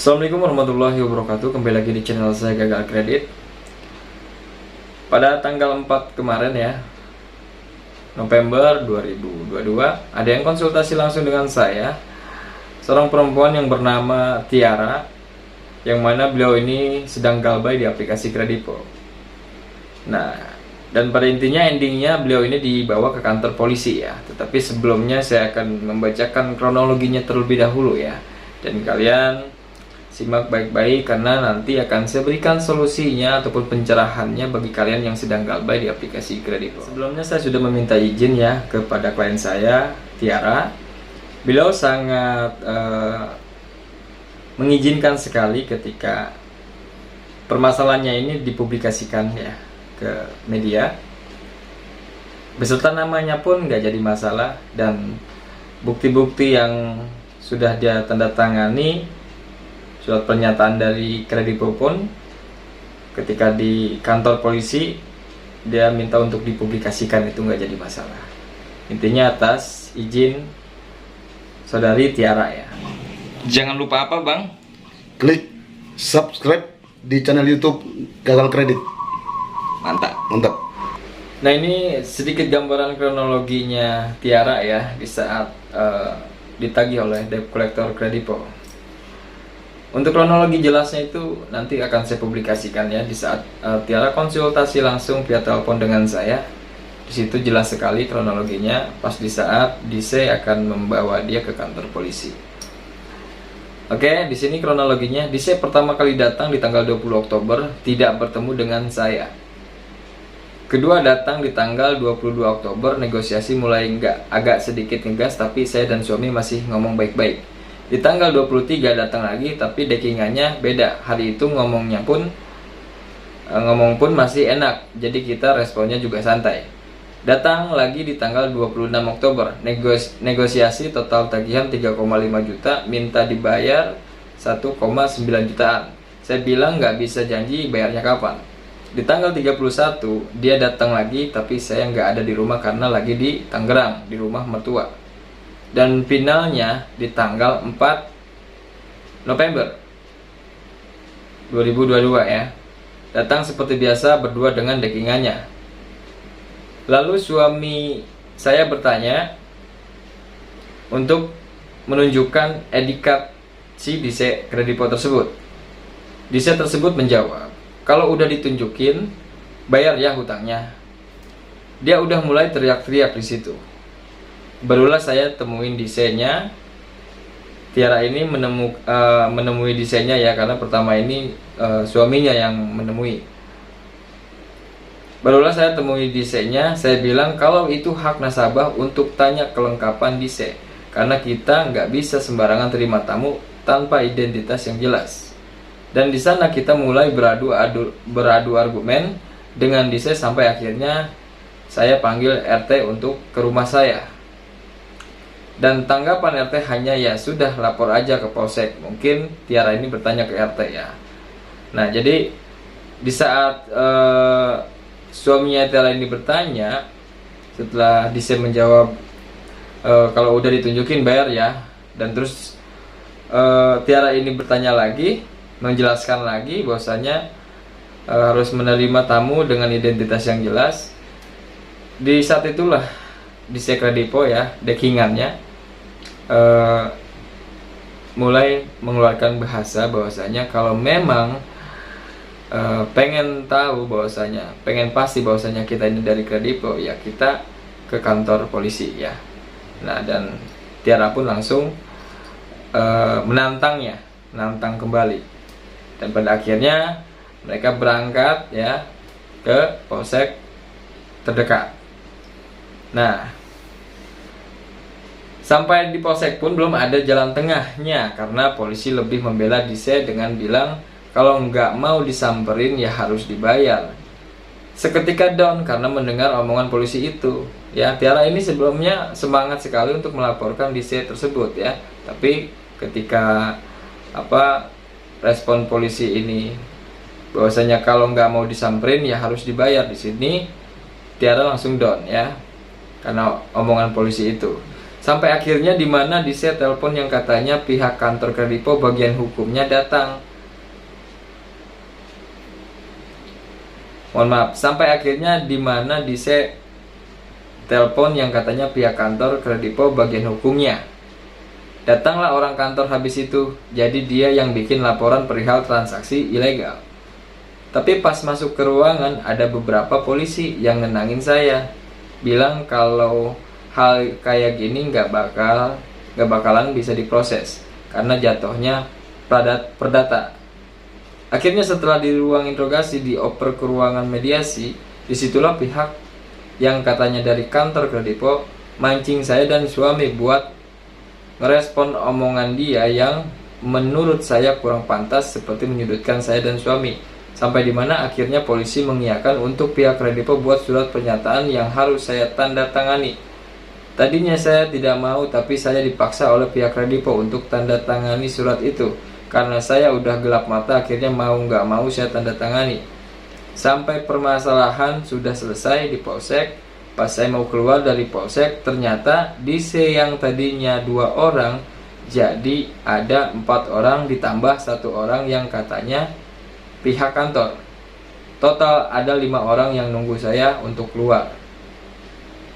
Assalamualaikum warahmatullahi wabarakatuh. Kembali lagi di channel saya Gagal Kredit. Pada tanggal 4 kemarin ya, November 2022, ada yang konsultasi langsung dengan saya, seorang perempuan yang bernama Tiara, yang mana beliau ini sedang galbay di aplikasi Kredipo. Nah, dan pada intinya endingnya beliau ini dibawa ke kantor polisi ya. Tetapi sebelumnya saya akan membacakan kronologinya terlebih dahulu ya. Dan kalian simak baik-baik karena nanti akan saya berikan solusinya ataupun pencerahannya bagi kalian yang sedang galbay di aplikasi Kredipo. Sebelumnya saya sudah meminta izin ya kepada klien saya, Tiara. Beliau sangat mengizinkan sekali ketika permasalahannya ini dipublikasikan ya ke media. Beserta namanya pun nggak jadi masalah, dan bukti-bukti yang sudah dia tanda tangani, surat pernyataan dari Kredipo pun ketika di kantor polisi dia minta untuk dipublikasikan, itu nggak jadi masalah. Intinya atas izin saudari Tiara ya. Jangan lupa apa bang? Klik subscribe di channel YouTube Gagal Kredit. Mantap. Mantap. Nah, ini sedikit gambaran kronologinya Tiara ya di saat ditagih oleh debt collector Kredipo. Untuk kronologi jelasnya itu nanti akan saya publikasikan ya di saat Tiara konsultasi langsung via telepon dengan saya. Di situ jelas sekali kronologinya pas di saat DC akan membawa dia ke kantor polisi. Oke, di sini kronologinya. DC pertama kali datang di tanggal 20 Oktober tidak bertemu dengan saya. Kedua datang di tanggal 22 Oktober, negosiasi mulai agak sedikit ngegas, tapi saya dan suami masih ngomong baik-baik. Di tanggal 23 datang lagi, tapi deckingannya beda. Hari itu ngomong pun masih enak, jadi kita responnya juga santai. Datang lagi di tanggal 26 Oktober, negosiasi total tagihan 3,5 juta, minta dibayar 1,9 jutaan. Saya bilang nggak bisa janji bayarnya kapan. Di tanggal 31 dia datang lagi, tapi saya nggak ada di rumah karena lagi di Tangerang, di rumah mertua. Dan finalnya di tanggal 4 November 2022 ya. Datang seperti biasa berdua dengan deckingannya. Lalu suami saya bertanya untuk menunjukkan ID card si DC Kredipo tersebut. DC tersebut menjawab, kalau udah ditunjukin, bayar ya hutangnya. Dia udah mulai teriak-teriak di situ. Barulah saya temuin DC-nya. Tiara ini menemui DC-nya ya, karena pertama ini suaminya yang menemui. Barulah saya temui DC-nya, saya bilang kalau itu hak nasabah untuk tanya kelengkapan DC, karena kita nggak bisa sembarangan terima tamu tanpa identitas yang jelas. Dan di sana kita mulai beradu argumen dengan DC sampai akhirnya saya panggil RT untuk ke rumah saya. Dan tanggapan RT hanya ya sudah lapor aja ke Polsek. Mungkin Tiara ini bertanya ke RT ya. Nah, jadi di saat suaminya Tiara ini bertanya, setelah DC menjawab kalau udah ditunjukin bayar ya, dan terus Tiara ini bertanya lagi, menjelaskan lagi bahwasanya harus menerima tamu dengan identitas yang jelas. Di saat itulah DC Kredipo ya, deckingannya mulai mengeluarkan bahasa bahwasanya kalau memang pengen tahu bahwasanya, pengen pasti bahwasanya kita ini dari Kredipo ya, kita ke kantor polisi ya. Nah, dan Tiara pun langsung menantang kembali, dan pada akhirnya mereka berangkat ya ke polsek terdekat. Nah, sampai di polsek pun belum ada jalan tengahnya, karena polisi lebih membela DC dengan bilang kalau nggak mau disamperin ya harus dibayar. Seketika down karena mendengar omongan polisi itu. Ya, Tiara ini sebelumnya semangat sekali untuk melaporkan DC tersebut ya. Tapi ketika respon polisi ini bahwasanya kalau nggak mau disamperin ya harus dibayar, di sini Tiara langsung down ya karena omongan polisi itu. Sampai akhirnya di mana di saya telepon yang katanya pihak kantor Kredipo bagian hukumnya datang. Mohon maaf, sampai akhirnya di mana di saya telepon yang katanya pihak kantor Kredipo bagian hukumnya. Datanglah orang kantor habis itu, jadi dia yang bikin laporan perihal transaksi ilegal. Tapi pas masuk ke ruangan ada beberapa polisi yang nenangin saya, bilang kalau hal kayak gini nggak bakalan bisa diproses karena jatuhnya perdata. Akhirnya setelah di ruang interogasi dioper ke ruangan mediasi, disitulah pihak yang katanya dari kantor Kredipo mancing saya dan suami buat ngerespon omongan dia yang menurut saya kurang pantas seperti menyudutkan saya dan suami. Sampai dimana akhirnya polisi mengiyakan untuk pihak Kredipo buat surat pernyataan yang harus saya tanda tangani. Tadinya saya tidak mau, tapi saya dipaksa oleh pihak Kredipo untuk tanda tangani surat itu. Karena saya udah gelap mata, akhirnya mau nggak mau saya tanda tangani. Sampai permasalahan sudah selesai di polsek. Pas saya mau keluar dari polsek, ternyata di yang tadinya 2 orang jadi ada 4 orang ditambah 1 orang yang katanya pihak kantor. Total ada 5 orang yang nunggu saya untuk keluar.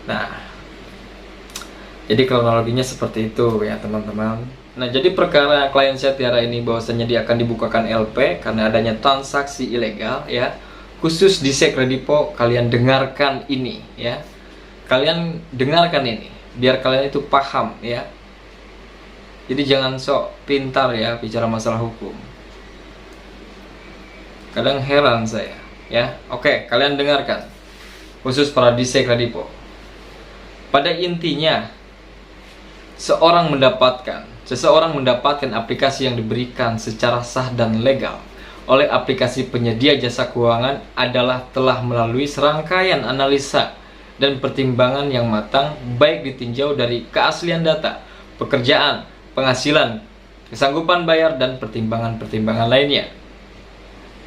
Nah, jadi kronologinya seperti itu ya teman-teman. Nah, jadi perkara klien saya Tiara ini bahwasanya dia akan dibukakan LP karena adanya transaksi ilegal ya. Khusus di Kredipo, kalian dengarkan ini ya. Kalian dengarkan ini biar kalian itu paham ya. Jadi jangan sok pintar ya bicara masalah hukum. Kadang heran saya ya. Oke, kalian dengarkan. Khusus para di Kredipo. Pada intinya seseorang mendapatkan aplikasi yang diberikan secara sah dan legal oleh aplikasi penyedia jasa keuangan adalah telah melalui serangkaian analisa dan pertimbangan yang matang, baik ditinjau dari keaslian data, pekerjaan, penghasilan, kesanggupan bayar, dan pertimbangan-pertimbangan lainnya.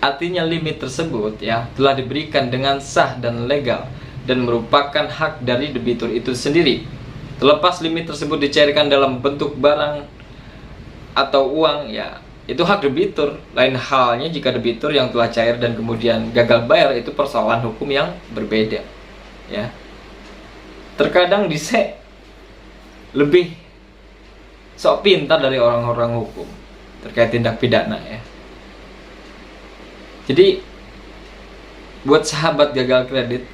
Artinya limit tersebut ya telah diberikan dengan sah dan legal dan merupakan hak dari debitur itu sendiri. Terlepas limit tersebut dicairkan dalam bentuk barang atau uang ya, itu hak debitur. Lain halnya jika debitur yang telah cair dan kemudian gagal bayar, itu persoalan hukum yang berbeda ya. Terkadang lebih sok pintar dari orang-orang hukum terkait tindak pidana ya. Jadi buat sahabat gagal kredit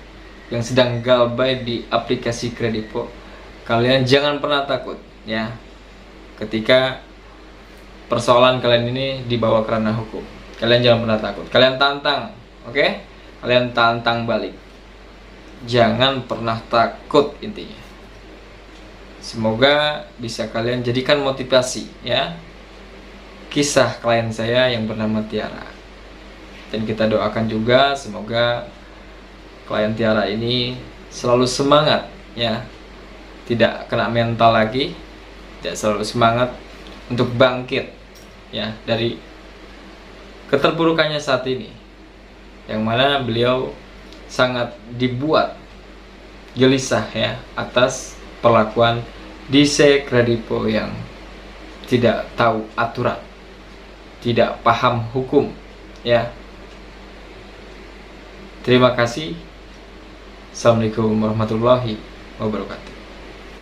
yang sedang galbay di aplikasi Kredipo, kalian jangan pernah takut ya ketika persoalan kalian ini dibawa ke ranah hukum. Kalian jangan pernah takut. Kalian tantang, oke? Kalian tantang balik. Jangan pernah takut intinya. Semoga bisa kalian jadikan motivasi ya. Kisah klien saya yang bernama Tiara. Dan kita doakan juga semoga klien Tiara ini selalu semangat ya. Tidak kena mental lagi. Tidak selalu semangat untuk bangkit ya dari keterpurukannya saat ini, yang mana beliau sangat dibuat gelisah ya atas perlakuan di Kredipo yang tidak tahu aturan, tidak paham hukum ya. Terima kasih. Assalamualaikum warahmatullahi wabarakatuh.